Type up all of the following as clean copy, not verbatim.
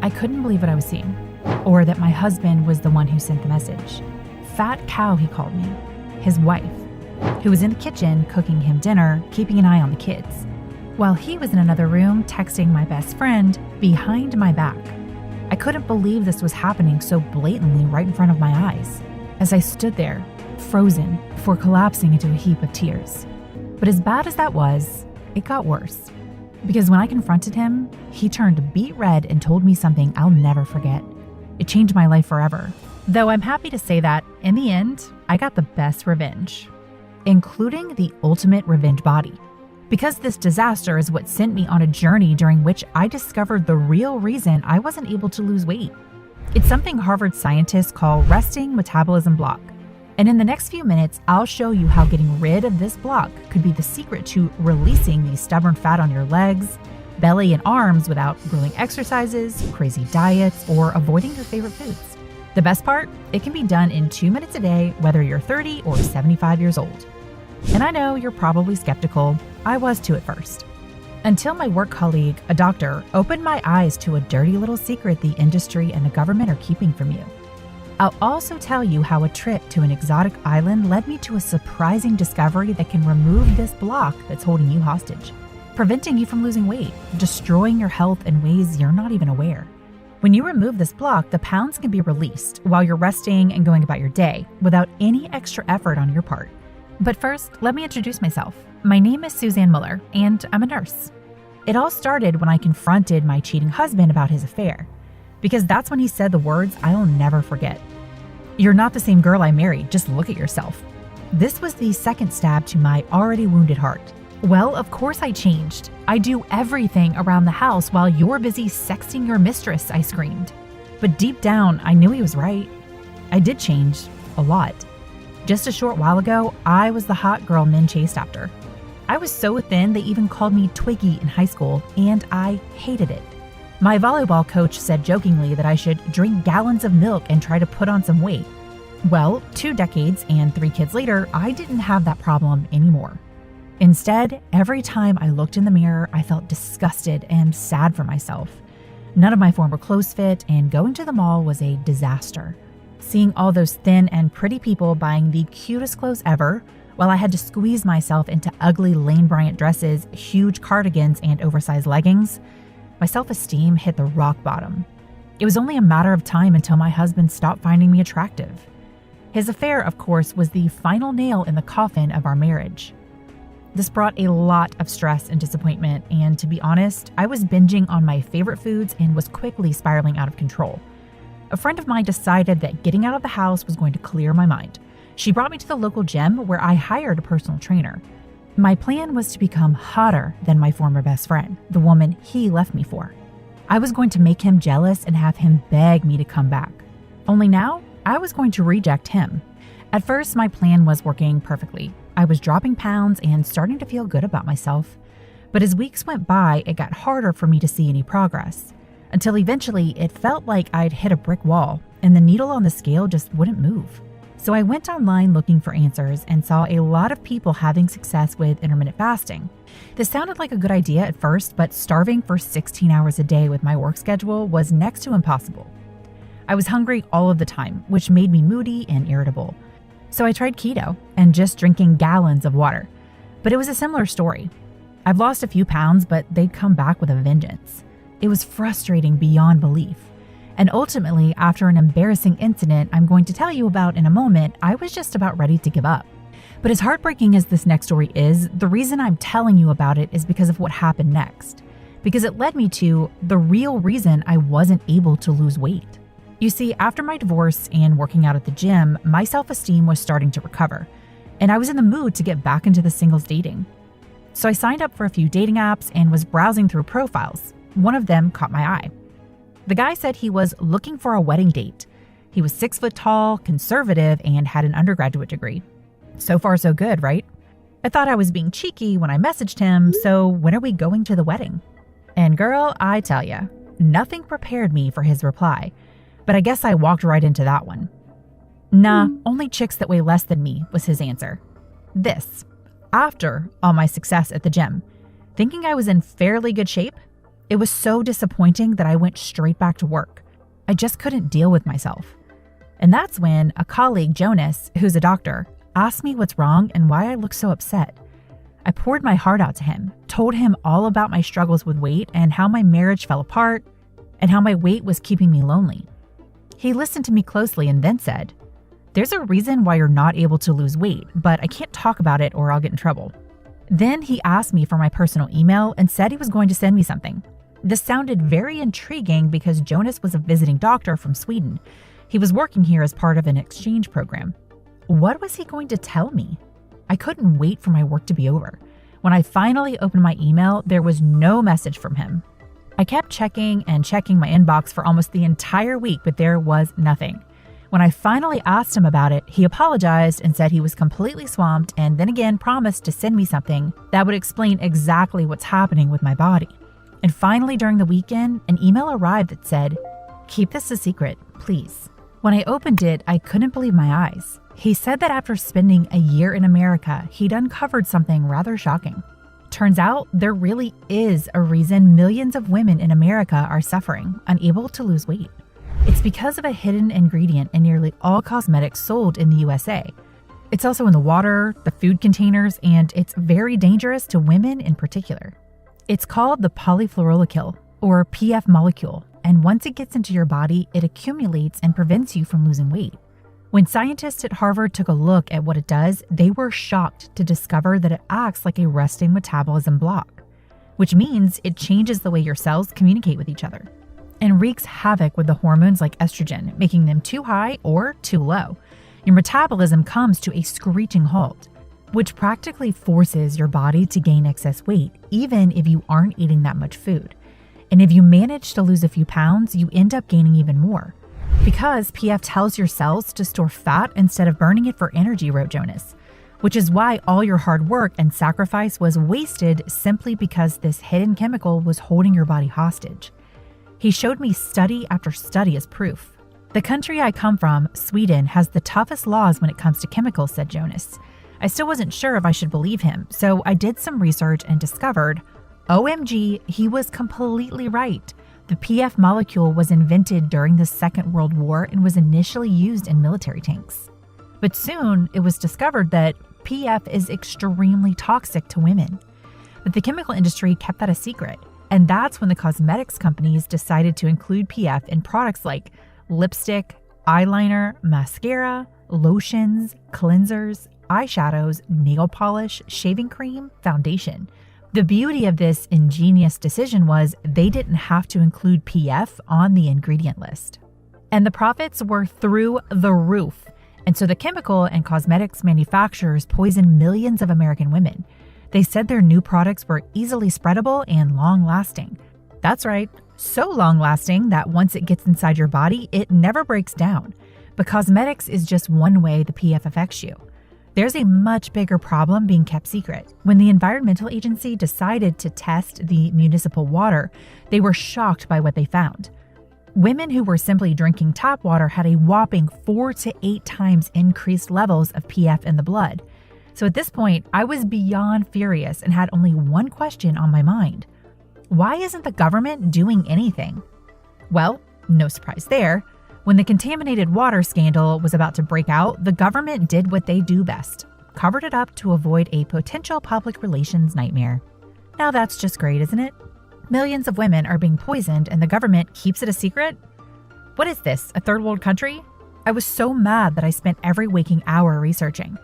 I couldn't believe what I was seeing, or that my husband was the one who sent the message. Fat cow, he called me. His wife, who was in the kitchen cooking him dinner, keeping an eye on the kids, while he was in another room texting my best friend behind my back. I couldn't believe this was happening so blatantly right in front of my eyes, as I stood there, frozen, before collapsing into a heap of tears. But as bad as that was, it got worse. Because when I confronted him, he turned beet red and told me something I'll never forget. It changed my life forever. Though I'm happy to say that, in the end, I got the best revenge, including the ultimate revenge body. Because this disaster is what sent me on a journey during which I discovered the real reason I wasn't able to lose weight. It's something Harvard scientists call resting metabolism block. And in the next few minutes, I'll show you how getting rid of this block could be the secret to releasing the stubborn fat on your legs, belly, and arms without grueling exercises, crazy diets, or avoiding your favorite foods. The best part? It can be done in 2 minutes a day, whether you're 30 or 75 years old. And I know you're probably skeptical. I was too at first. Until my work colleague, a doctor, opened my eyes to a dirty little secret the industry and the government are keeping from you. I'll also tell you how a trip to an exotic island led me to a surprising discovery that can remove this block that's holding you hostage, preventing you from losing weight, destroying your health in ways you're not even aware. When you remove this block, the pounds can be released while you're resting and going about your day without any extra effort on your part. But first, let me introduce myself. My name is Suzanne Muller, and I'm a nurse. It all started when I confronted my cheating husband about his affair, because that's when he said the words I'll never forget. "You're not the same girl I married, just look at yourself." This was the second stab to my already wounded heart. Well, of course I changed. I do everything around the house while you're busy sexting your mistress, I screamed. But deep down, I knew he was right. I did change, a lot. Just a short while ago, I was the hot girl men chased after. I was so thin they even called me Twiggy in high school, and I hated it. My volleyball coach said jokingly that I should drink gallons of milk and try to put on some weight. Well, 2 decades and 3 kids later, I didn't have that problem anymore. Instead, every time I looked in the mirror, I felt disgusted and sad for myself. None of my former clothes fit, and going to the mall was a disaster. Seeing all those thin and pretty people buying the cutest clothes ever, while I had to squeeze myself into ugly Lane Bryant dresses, huge cardigans, and oversized leggings, my self-esteem hit the rock bottom. It was only a matter of time until my husband stopped finding me attractive. His affair, of course, was the final nail in the coffin of our marriage. This brought a lot of stress and disappointment, and to be honest, I was binging on my favorite foods and was quickly spiraling out of control. A friend of mine decided that getting out of the house was going to clear my mind. She brought me to the local gym where I hired a personal trainer. My plan was to become hotter than my former best friend, the woman he left me for. I was going to make him jealous and have him beg me to come back. Only now, I was going to reject him. At first, my plan was working perfectly. I was dropping pounds and starting to feel good about myself. But as weeks went by, it got harder for me to see any progress, until eventually it felt like I'd hit a brick wall and the needle on the scale just wouldn't move. So I went online looking for answers and saw a lot of people having success with intermittent fasting. This sounded like a good idea at first, but starving for 16 hours a day with my work schedule was next to impossible. I was hungry all of the time, which made me moody and irritable. So I tried keto and just drinking gallons of water. But it was a similar story. I've lost a few pounds, but they'd come back with a vengeance. It was frustrating beyond belief. And ultimately, after an embarrassing incident I'm going to tell you about in a moment, I was just about ready to give up. But as heartbreaking as this next story is, the reason I'm telling you about it is because of what happened next. Because it led me to the real reason I wasn't able to lose weight. You see, after my divorce and working out at the gym, my self-esteem was starting to recover, and I was in the mood to get back into the singles dating. So I signed up for a few dating apps and was browsing through profiles. One of them caught my eye. The guy said he was looking for a wedding date. He was 6 foot tall, conservative, and had an undergraduate degree. So far, so good, right? I thought I was being cheeky when I messaged him, so when are we going to the wedding? And girl, I tell ya, nothing prepared me for his reply. But I guess I walked right into that one. Nah, only chicks that weigh less than me, was his answer. This, after all my success at the gym. Thinking I was in fairly good shape, it was so disappointing that I went straight back to work. I just couldn't deal with myself. And that's when a colleague, Jonas, who's a doctor, asked me what's wrong and why I looked so upset. I poured my heart out to him, told him all about my struggles with weight and how my marriage fell apart and how my weight was keeping me lonely. He listened to me closely and then said, "There's a reason why you're not able to lose weight, but I can't talk about it or I'll get in trouble." Then he asked me for my personal email and said he was going to send me something. This sounded very intriguing because Jonas was a visiting doctor from Sweden. He was working here as part of an exchange program. What was he going to tell me? I couldn't wait for my work to be over. When I finally opened my email, there was no message from him. I kept checking and checking my inbox for almost the entire week, but there was nothing. When I finally asked him about it, he apologized and said he was completely swamped and then again promised to send me something that would explain exactly what's happening with my body. And finally, during the weekend, an email arrived that said, "Keep this a secret, please." When I opened it, I couldn't believe my eyes. He said that after spending a year in America, he'd uncovered something rather shocking. Turns out there really is a reason millions of women in America are suffering, unable to lose weight. It's because of a hidden ingredient in nearly all cosmetics sold in the USA. It's also in the water, the food containers, and it's very dangerous to women in particular. It's called the polyfluoroalkyl, or PF molecule, and once it gets into your body, it accumulates and prevents you from losing weight. When scientists at Harvard took a look at what it does, they were shocked to discover that it acts like a resting metabolism block, which means it changes the way your cells communicate with each other and wreaks havoc with the hormones like estrogen, making them too high or too low. Your metabolism comes to a screeching halt, which practically forces your body to gain excess weight, even if you aren't eating that much food. And if you manage to lose a few pounds, you end up gaining even more. Because PF tells your cells to store fat instead of burning it for energy, wrote Jonas, which is why all your hard work and sacrifice was wasted simply because this hidden chemical was holding your body hostage. He showed me study after study as proof. The country I come from, Sweden, has the toughest laws when it comes to chemicals, said Jonas. I still wasn't sure if I should believe him, so I did some research and discovered, OMG, he was completely right. The PF molecule was invented during the Second World War and was initially used in military tanks. But soon it was discovered that PF is extremely toxic to women. But the chemical industry kept that a secret. And that's when the cosmetics companies decided to include PF in products like lipstick, eyeliner, mascara, lotions, cleansers, eyeshadows, nail polish, shaving cream, foundation. The beauty of this ingenious decision was they didn't have to include PF on the ingredient list. And the profits were through the roof. And so the chemical and cosmetics manufacturers poisoned millions of American women. They said their new products were easily spreadable and long-lasting. That's right, so long-lasting that once it gets inside your body, it never breaks down. But cosmetics is just one way the PF affects you. There's a much bigger problem being kept secret. When the Environmental Agency decided to test the municipal water, they were shocked by what they found. Women who were simply drinking tap water had a whopping 4 to 8 times increased levels of PF in the blood. So at this point, I was beyond furious and had only one question on my mind. Why isn't the government doing anything? Well, no surprise there. When the contaminated water scandal was about to break out, the government did what they do best, covered it up to avoid a potential public relations nightmare. Now that's just great, isn't it? Millions of women are being poisoned and the government keeps it a secret? What is this, a third world country? I was so mad that I spent every waking hour researching.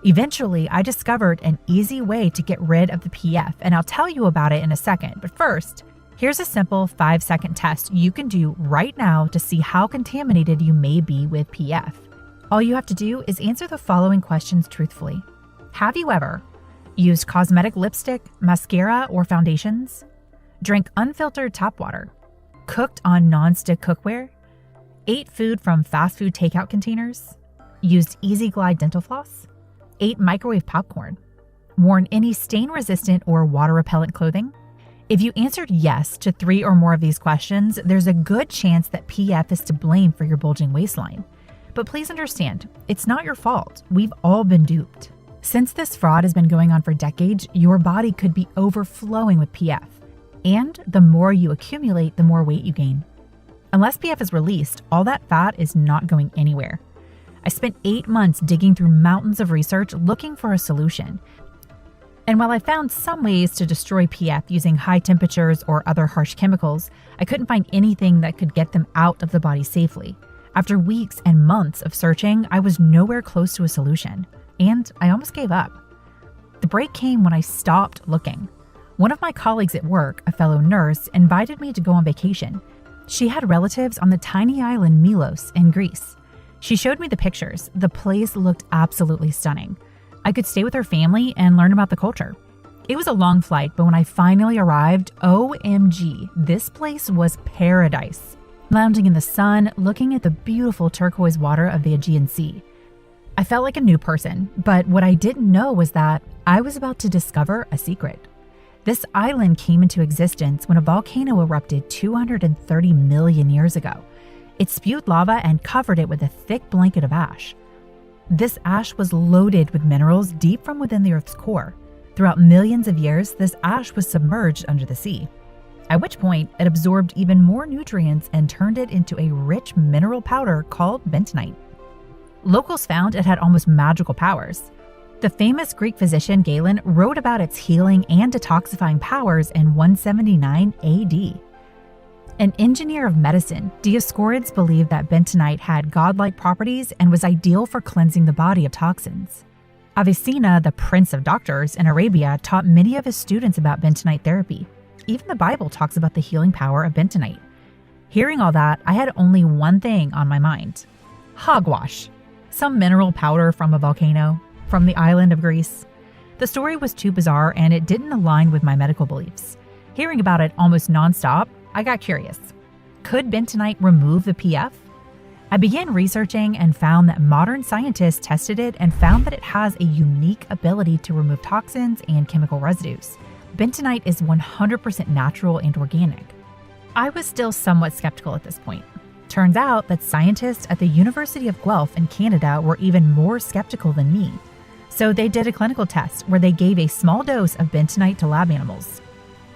Eventually, I discovered an easy way to get rid of the PF, and I'll tell you about it in a second. But first, here's a simple 5-second test you can do right now to see how contaminated you may be with PF. All you have to do is answer the following questions truthfully. Have you ever used cosmetic lipstick, mascara, or foundations? Drank unfiltered tap water? Cooked on non-stick cookware? Ate food from fast food takeout containers? Used Easy Glide dental floss? Ate microwave popcorn? Worn any stain-resistant or water-repellent clothing? If you answered yes to 3 or more of these questions, there's a good chance that PF is to blame for your bulging waistline. But please understand, it's not your fault. We've all been duped. Since this fraud has been going on for decades, your body could be overflowing with PF. And the more you accumulate, the more weight you gain. Unless PF is released, all that fat is not going anywhere. I spent 8 months digging through mountains of research looking for a solution. And while I found some ways to destroy PF using high temperatures or other harsh chemicals, I couldn't find anything that could get them out of the body safely. After weeks and months of searching, I was nowhere close to a solution, and I almost gave up. The break came when I stopped looking. One of my colleagues at work, a fellow nurse, invited me to go on vacation. She had relatives on the tiny island Milos in Greece. She showed me the pictures. The place looked absolutely stunning. I could stay with her family and learn about the culture. It was a long flight, but when I finally arrived, OMG, this place was paradise. Lounging in the sun, looking at the beautiful turquoise water of the Aegean Sea. I felt like a new person, but what I didn't know was that I was about to discover a secret. This island came into existence when a volcano erupted 230 million years ago. It spewed lava and covered it with a thick blanket of ash. This ash was loaded with minerals deep from within the Earth's core. Throughout millions of years, this ash was submerged under the sea, at which point it absorbed even more nutrients and turned it into a rich mineral powder called bentonite. Locals found it had almost magical powers. The famous Greek physician Galen wrote about its healing and detoxifying powers in 179 AD. An engineer of medicine, Dioscorides believed that bentonite had godlike properties and was ideal for cleansing the body of toxins. Avicenna, the prince of doctors in Arabia, taught many of his students about bentonite therapy. Even the Bible talks about the healing power of bentonite. Hearing all that, I had only one thing on my mind: hogwash. Some mineral powder from a volcano, from the island of Greece. The story was too bizarre and it didn't align with my medical beliefs. Hearing about it almost nonstop, I got curious. Could bentonite remove the PF? I began researching and found that modern scientists tested it and found that it has a unique ability to remove toxins and chemical residues. Bentonite is 100% natural and organic. I was still somewhat skeptical at this point. Turns out that scientists at the University of Guelph in Canada were even more skeptical than me. So they did a clinical test where they gave a small dose of bentonite to lab animals.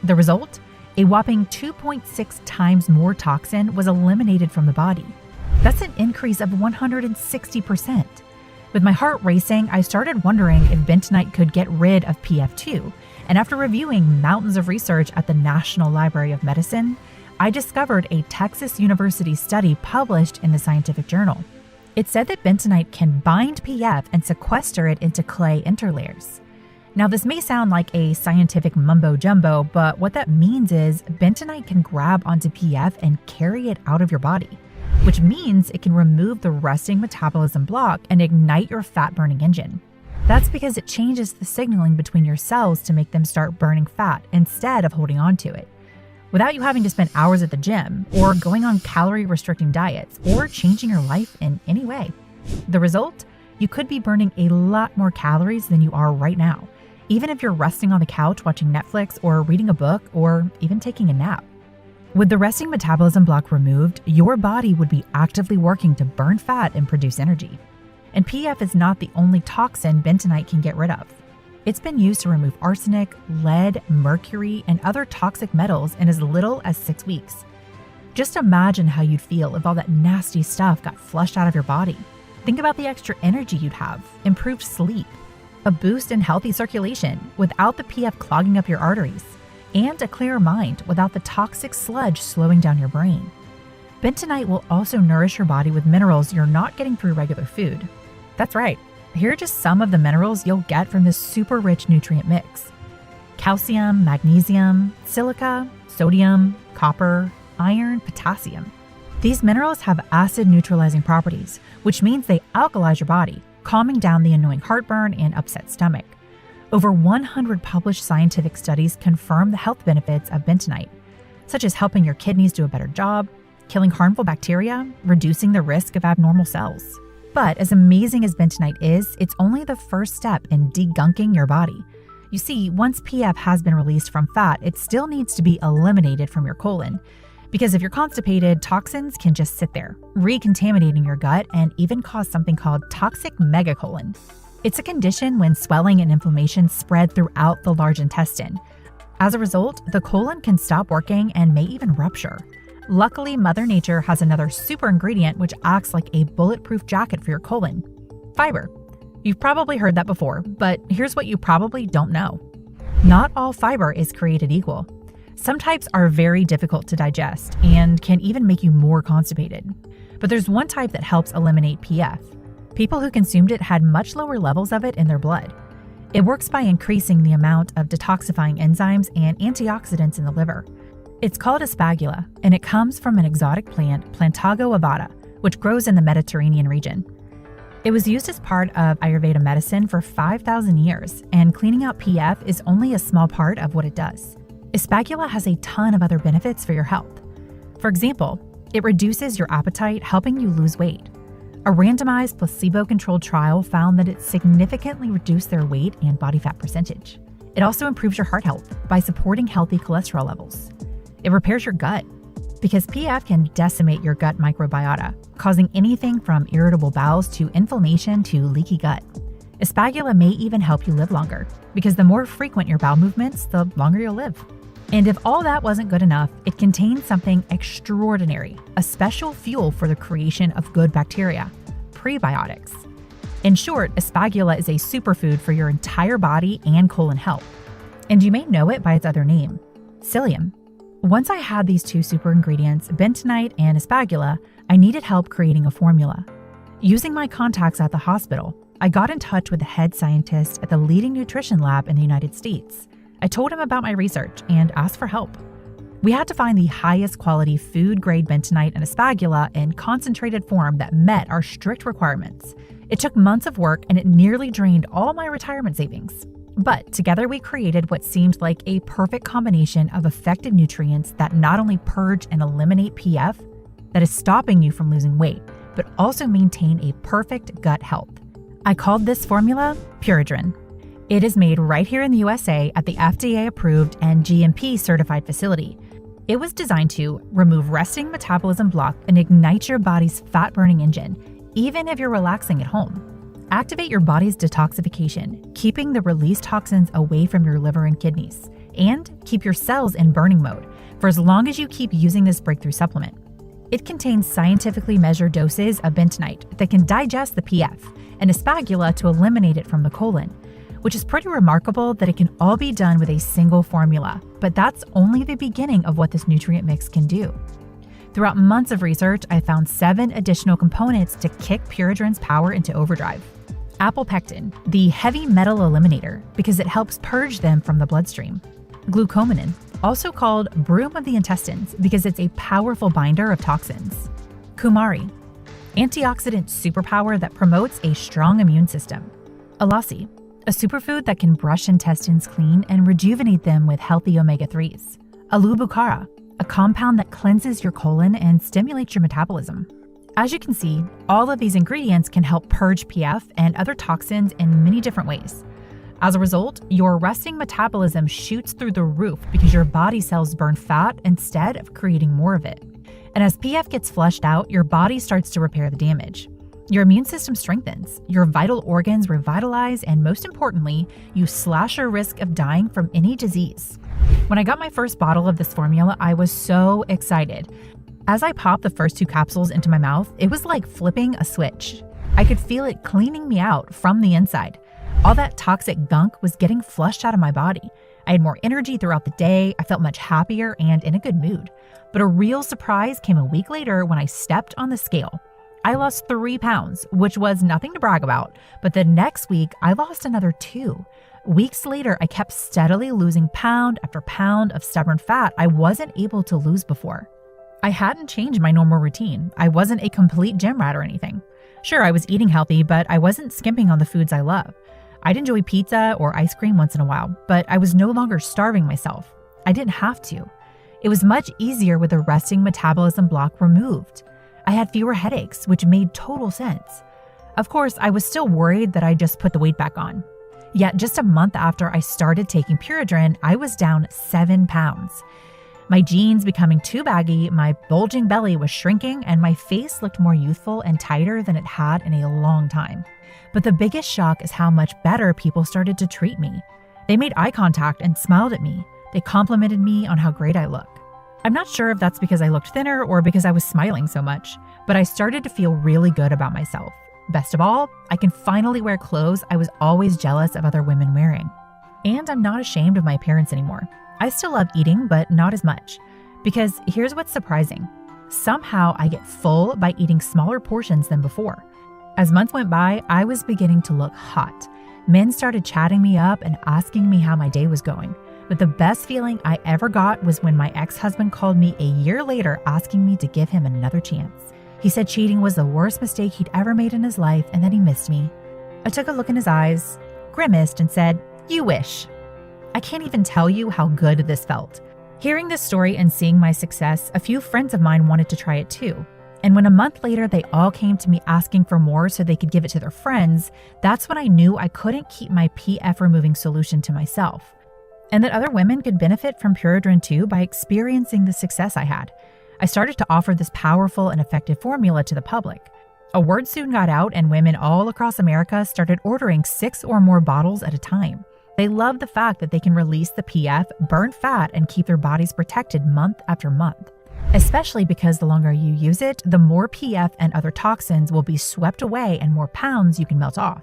The result? A whopping 2.6 times more toxin was eliminated from the body. That's an increase of 160%. With my heart racing, I started wondering if bentonite could get rid of PF too. And after reviewing mountains of research at the National Library of Medicine, I discovered a Texas University study published in the Scientific Journal. It said that bentonite can bind PF and sequester it into clay interlayers. Now, this may sound like a scientific mumbo-jumbo, but what that means is bentonite can grab onto PF and carry it out of your body, which means it can remove the resting metabolism block and ignite your fat-burning engine. That's because it changes the signaling between your cells to make them start burning fat instead of holding on to it, without you having to spend hours at the gym or going on calorie-restricting diets or changing your life in any way. The result? You could be burning a lot more calories than you are right now, even if you're resting on the couch watching Netflix or reading a book or even taking a nap. With the resting metabolism block removed, your body would be actively working to burn fat and produce energy. And PF is not the only toxin bentonite can get rid of. It's been used to remove arsenic, lead, mercury, and other toxic metals in as little as 6 weeks. Just imagine how you'd feel if all that nasty stuff got flushed out of your body. Think about the extra energy you'd have, improved sleep, a boost in healthy circulation without the PF clogging up your arteries, and a clearer mind without the toxic sludge slowing down your brain. Bentonite will also nourish your body with minerals you're not getting through regular food. That's right. Here are just some of the minerals you'll get from this super rich nutrient mix: calcium, magnesium, silica, sodium, copper, iron, potassium. These minerals have acid neutralizing properties, which means they alkalize your body, calming down the annoying heartburn and upset stomach. Over 100 published scientific studies confirm the health benefits of bentonite, such as helping your kidneys do a better job, killing harmful bacteria, reducing the risk of abnormal cells. But as amazing as bentonite is, it's only the first step in degunking your body. You see, once PF has been released from fat, it still needs to be eliminated from your colon. Because if you're constipated, toxins can just sit there, recontaminating your gut and even cause something called toxic megacolon. It's a condition when swelling and inflammation spread throughout the large intestine. As a result, the colon can stop working and may even rupture. Luckily, Mother Nature has another super ingredient which acts like a bulletproof jacket for your colon: fiber. You've probably heard that before, but here's what you probably don't know. Not all fiber is created equal. Some types are very difficult to digest and can even make you more constipated. But there's one type that helps eliminate PF. People who consumed it had much lower levels of it in their blood. It works by increasing the amount of detoxifying enzymes and antioxidants in the liver. It's called aspagula, and it comes from an exotic plant, Plantago ovata, which grows in the Mediterranean region. It was used as part of Ayurveda medicine for 5,000 years, and cleaning out PF is only a small part of what it does. Aspagula has a ton of other benefits for your health. For example, it reduces your appetite, helping you lose weight. A randomized placebo-controlled trial found that it significantly reduced their weight and body fat percentage. It also improves your heart health by supporting healthy cholesterol levels. It repairs your gut, because PF can decimate your gut microbiota, causing anything from irritable bowels to inflammation to leaky gut. Aspagula may even help you live longer, because the more frequent your bowel movements, the longer you'll live. And if all that wasn't good enough, it contains something extraordinary, a special fuel for the creation of good bacteria, prebiotics. In short, aspagula is a superfood for your entire body and colon health. And you may know it by its other name, psyllium. Once I had these two super ingredients, bentonite and aspagula, I needed help creating a formula. Using my contacts at the hospital, I got in touch with the head scientist at the leading nutrition lab in the United States. I told him about my research and asked for help. We had to find the highest quality food-grade bentonite and aspagula in concentrated form that met our strict requirements. It took months of work and it nearly drained all my retirement savings. But together we created what seemed like a perfect combination of effective nutrients that not only purge and eliminate PF, that is stopping you from losing weight, but also maintain a perfect gut health. I called this formula Purodrine. It is made right here in the USA at the FDA-approved and GMP-certified facility. It was designed to remove resting metabolism block and ignite your body's fat-burning engine, even if you're relaxing at home. Activate your body's detoxification, keeping the released toxins away from your liver and kidneys, and keep your cells in burning mode for as long as you keep using this breakthrough supplement. It contains scientifically measured doses of bentonite that can digest the PF and aspagula to eliminate it from the colon, which is pretty remarkable that it can all be done with a single formula, but that's only the beginning of what this nutrient mix can do. Throughout months of research, I found 7 additional components to kick Purodrine's power into overdrive. Apopectin, the heavy metal eliminator, because it helps purge them from the bloodstream. Glucomannan, also called broom of the intestines, because it's a powerful binder of toxins. Kumari, antioxidant superpower that promotes a strong immune system. Alasi, a superfood that can brush intestines clean and rejuvenate them with healthy omega-3s. Alubukara, a compound that cleanses your colon and stimulates your metabolism. As you can see, all of these ingredients can help purge PF and other toxins in many different ways. As a result, your resting metabolism shoots through the roof because your body cells burn fat instead of creating more of it. And as PF gets flushed out, your body starts to repair the damage. Your immune system strengthens, your vital organs revitalize, and most importantly, you slash your risk of dying from any disease. When I got my first bottle of this formula, I was so excited. As I popped the first 2 capsules into my mouth, it was like flipping a switch. I could feel it cleaning me out from the inside. All that toxic gunk was getting flushed out of my body. I had more energy throughout the day, I felt much happier and in a good mood. But a real surprise came a week later when I stepped on the scale. I lost 3 pounds, which was nothing to brag about, but the next week I lost another 2. Weeks later, I kept steadily losing pound after pound of stubborn fat I wasn't able to lose before. I hadn't changed my normal routine. I wasn't a complete gym rat or anything. Sure, I was eating healthy, but I wasn't skimping on the foods I love. I'd enjoy pizza or ice cream once in a while, but I was no longer starving myself. I didn't have to. It was much easier with the resting metabolism block removed. I had fewer headaches, which made total sense. Of course, I was still worried that I just put the weight back on. Yet just a month after I started taking Purodrine, I was down 7 pounds. My jeans becoming too baggy, my bulging belly was shrinking, and my face looked more youthful and tighter than it had in a long time. But the biggest shock is how much better people started to treat me. They made eye contact and smiled at me. They complimented me on how great I look. I'm not sure if that's because I looked thinner or because I was smiling so much, but I started to feel really good about myself. Best of all, I can finally wear clothes I was always jealous of other women wearing. And I'm not ashamed of my appearance anymore. I still love eating, but not as much. Because here's what's surprising. Somehow I get full by eating smaller portions than before. As months went by, I was beginning to look hot. Men started chatting me up and asking me how my day was going. But the best feeling I ever got was when my ex-husband called me a year later asking me to give him another chance. He said cheating was the worst mistake he'd ever made in his life and that he missed me. I took a look in his eyes, grimaced, and said, "You wish." I can't even tell you how good this felt. Hearing this story and seeing my success, a few friends of mine wanted to try it too. And when a month later they all came to me asking for more so they could give it to their friends, that's when I knew I couldn't keep my PF removing solution to myself. And that other women could benefit from Purodrine too by experiencing the success I had. I started to offer this powerful and effective formula to the public. A word soon got out and women all across America started ordering 6 or more bottles at a time. They love the fact that they can release the PF, burn fat, and keep their bodies protected month after month. Especially because the longer you use it, the more PF and other toxins will be swept away and more pounds you can melt off.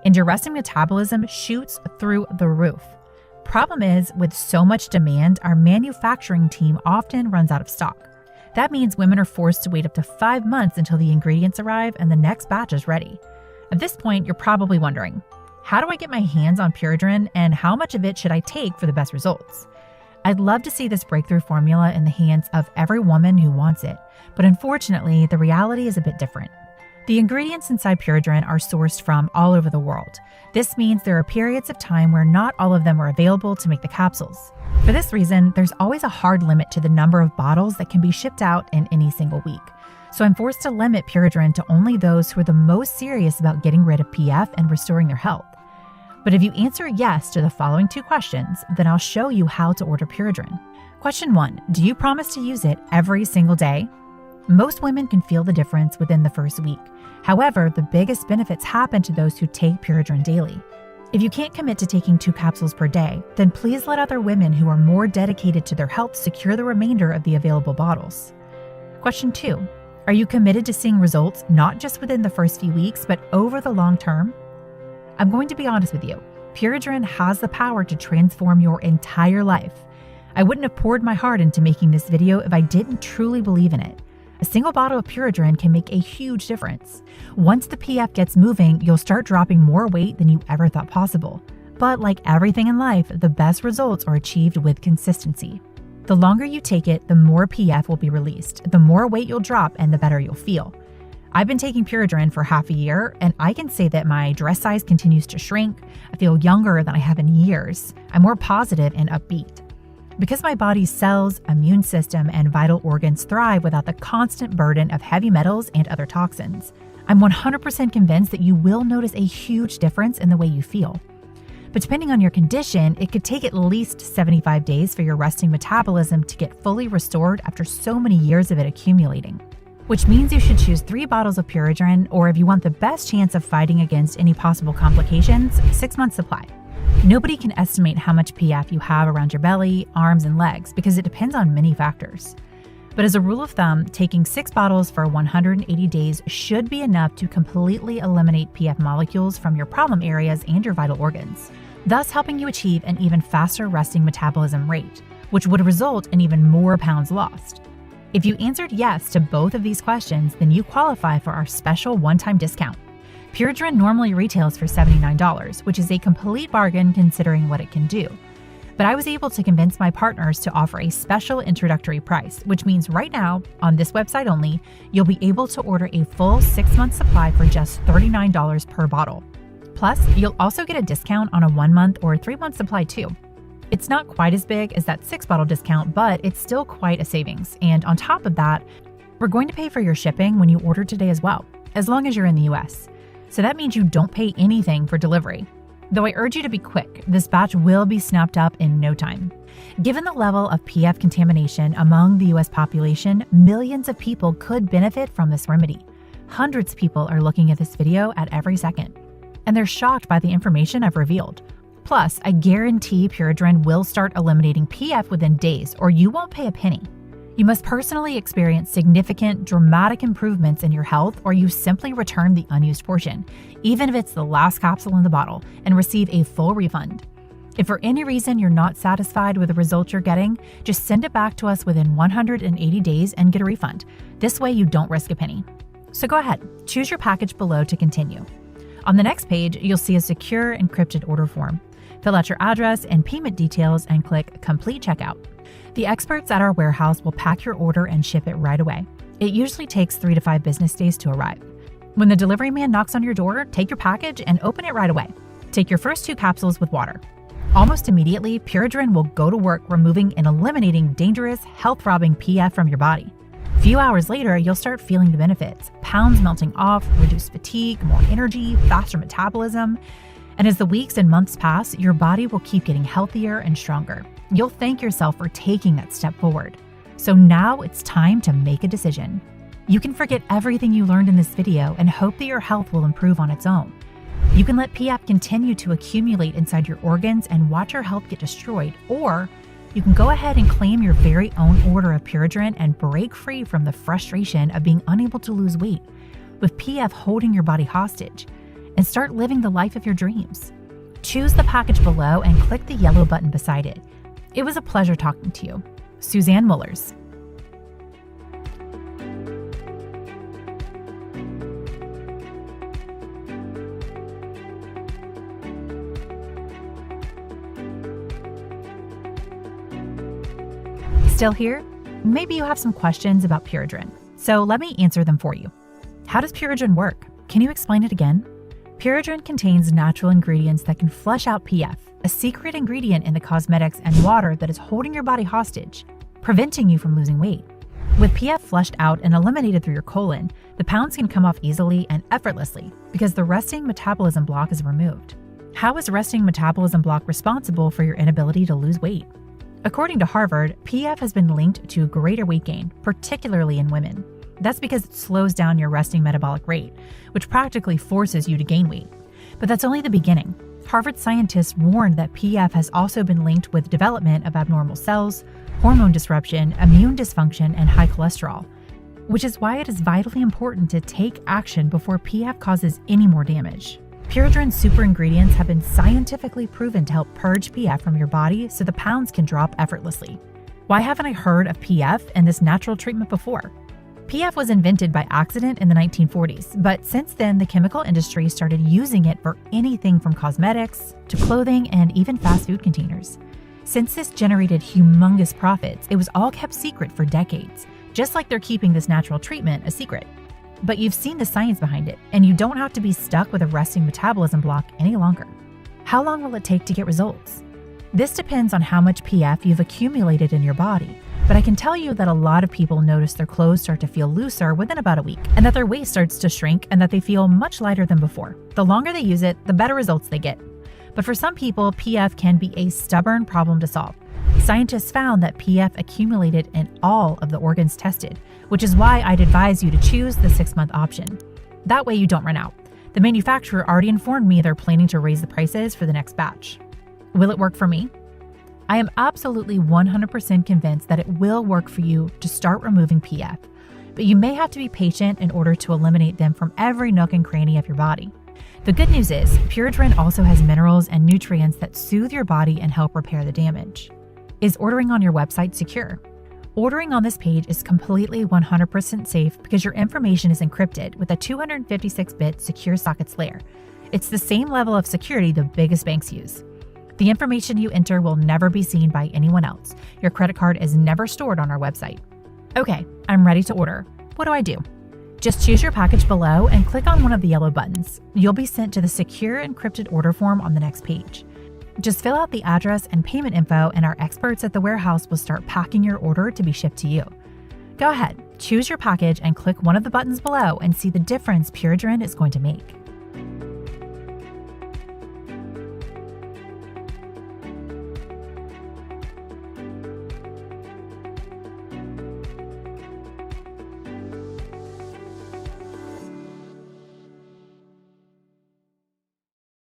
And your resting metabolism shoots through the roof. Problem is, with so much demand, our manufacturing team often runs out of stock. That means women are forced to wait up to 5 months until the ingredients arrive and the next batch is ready. At this point, you're probably wondering, how do I get my hands on Purodrine and how much of it should I take for the best results? I'd love to see this breakthrough formula in the hands of every woman who wants it, but unfortunately, the reality is a bit different. The ingredients inside Purodrine are sourced from all over the world. This means there are periods of time where not all of them are available to make the capsules. For this reason, there's always a hard limit to the number of bottles that can be shipped out in any single week. So I'm forced to limit Purodrine to only those who are the most serious about getting rid of PF and restoring their health. But if you answer yes to the following 2 questions, then I'll show you how to order Purodrine. Question 1, do you promise to use it every single day? Most women can feel the difference within the first week. However, the biggest benefits happen to those who take Purodrine daily. If you can't commit to taking 2 capsules per day, then please let other women who are more dedicated to their health secure the remainder of the available bottles. Question 2, are you committed to seeing results not just within the first few weeks, but over the long term? I'm going to be honest with you, Purodrine has the power to transform your entire life. I wouldn't have poured my heart into making this video if I didn't truly believe in it. A single bottle of Purodrine can make a huge difference. Once the PF gets moving, you'll start dropping more weight than you ever thought possible. But like everything in life, the best results are achieved with consistency. The longer you take it, the more PF will be released, the more weight you'll drop, and the better you'll feel. I've been taking Purodrine for half a year, and I can say that my dress size continues to shrink. I feel younger than I have in years. I'm more positive and upbeat. Because my body's cells, immune system, and vital organs thrive without the constant burden of heavy metals and other toxins, I'm 100% convinced that you will notice a huge difference in the way you feel. But depending on your condition, it could take at least 75 days for your resting metabolism to get fully restored after so many years of it accumulating. Which means you should choose 3 bottles of Purodrine, or if you want the best chance of fighting against any possible complications, 6 months supply. Nobody can estimate how much PF you have around your belly, arms, and legs because it depends on many factors. But as a rule of thumb, taking 6 bottles for 180 days should be enough to completely eliminate PF molecules from your problem areas and your vital organs, thus helping you achieve an even faster resting metabolism rate, which would result in even more pounds lost. If you answered yes to both of these questions, then you qualify for our special one-time discount. Purodrine normally retails for $79, which is a complete bargain considering what it can do. But I was able to convince my partners to offer a special introductory price, which means right now, on this website only, you'll be able to order a full 6-month supply for just $39 per bottle. Plus, you'll also get a discount on a 1-month or 3-month supply too. It's not quite as big as that 6-bottle discount, but it's still quite a savings. And on top of that, we're going to pay for your shipping when you order today as well, as long as you're in the US. So that means you don't pay anything for delivery. Though I urge you to be quick, this batch will be snapped up in no time. Given the level of PF contamination among the US population, millions of people could benefit from this remedy. Hundreds of people are looking at this video at every second. and they're shocked by the information I've revealed. Plus, I guarantee Purodrine will start eliminating PF within days, or you won't pay a penny. You must personally experience significant, dramatic improvements in your health, or you simply return the unused portion, even if it's the last capsule in the bottle, and receive a full refund. If for any reason you're not satisfied with the results you're getting, just send it back to us within 180 days and get a refund. This way you don't risk a penny. So go ahead, choose your package below to continue. On the next page, you'll see a secure encrypted order form. Fill out your address and payment details and click Complete Checkout. The experts at our warehouse will pack your order and ship it right away. It usually takes 3 to 5 business days to arrive. When the delivery man knocks on your door, take your package and open it right away. Take your first 2 capsules with water. Almost immediately, Purodrine will go to work removing and eliminating dangerous, health-robbing PF from your body. A few hours later, you'll start feeling the benefits: pounds melting off, reduced fatigue, more energy, faster metabolism. And as the weeks and months pass, your body will keep getting healthier and stronger. You'll thank yourself for taking that step forward. So now it's time to make a decision. You can forget everything you learned in this video and hope that your health will improve on its own. You can let PF continue to accumulate inside your organs and watch your health get destroyed, or you can go ahead and claim your very own order of Purodrine and break free from the frustration of being unable to lose weight, with PF holding your body hostage, and start living the life of your dreams. Choose the package below and click the yellow button beside it. It was a pleasure talking to you. Suzanne Mullers. Still here? Maybe you have some questions about Purodrine, so let me answer them for you. How does Purodrine work? Can you explain it again? Purodrine contains natural ingredients that can flush out PF, a secret ingredient in the cosmetics and water that is holding your body hostage, preventing you from losing weight. With PF flushed out and eliminated through your colon, the pounds can come off easily and effortlessly because the resting metabolism block is removed. How is resting metabolism block responsible for your inability to lose weight? According to Harvard, PF has been linked to greater weight gain, particularly in women. That's because it slows down your resting metabolic rate, which practically forces you to gain weight. But that's only the beginning. Harvard scientists warned that PF has also been linked with development of abnormal cells, hormone disruption, immune dysfunction, and high cholesterol, which is why it is vitally important to take action before PF causes any more damage. Purodrine super ingredients have been scientifically proven to help purge PF from your body so the pounds can drop effortlessly. Why haven't I heard of PF and this natural treatment before? PF was invented by accident in the 1940s, but since then the chemical industry started using it for anything from cosmetics to clothing and even fast food containers. Since this generated humongous profits, it was all kept secret for decades, just like they're keeping this natural treatment a secret. But you've seen the science behind it, and you don't have to be stuck with a resting metabolism block any longer. How long will it take to get results? This depends on how much PF you've accumulated in your body, but I can tell you that a lot of people notice their clothes start to feel looser within about a week, and that their waist starts to shrink and that they feel much lighter than before. The longer they use it, the better results they get. But for some people, PF can be a stubborn problem to solve. Scientists found that PF accumulated in all of the organs tested, which is why I'd advise you to choose the 6-month option. That way you don't run out. The manufacturer already informed me they're planning to raise the prices for the next batch. Will it work for me? I am absolutely 100% convinced that it will work for you to start removing PF, but you may have to be patient in order to eliminate them from every nook and cranny of your body. The good news is, Purodrine also has minerals and nutrients that soothe your body and help repair the damage. Is ordering on your website secure? Ordering on this page is completely 100% safe because your information is encrypted with a 256-bit secure sockets layer. It's the same level of security the biggest banks use. The information you enter will never be seen by anyone else. Your credit card is never stored on our website. Okay, I'm ready to order. What do I do? Just choose your package below and click on one of the yellow buttons. You'll be sent to the secure encrypted order form on the next page. Just fill out the address and payment info, and our experts at the warehouse will start packing your order to be shipped to you. Go ahead, choose your package and click one of the buttons below and see the difference Purodrine is going to make.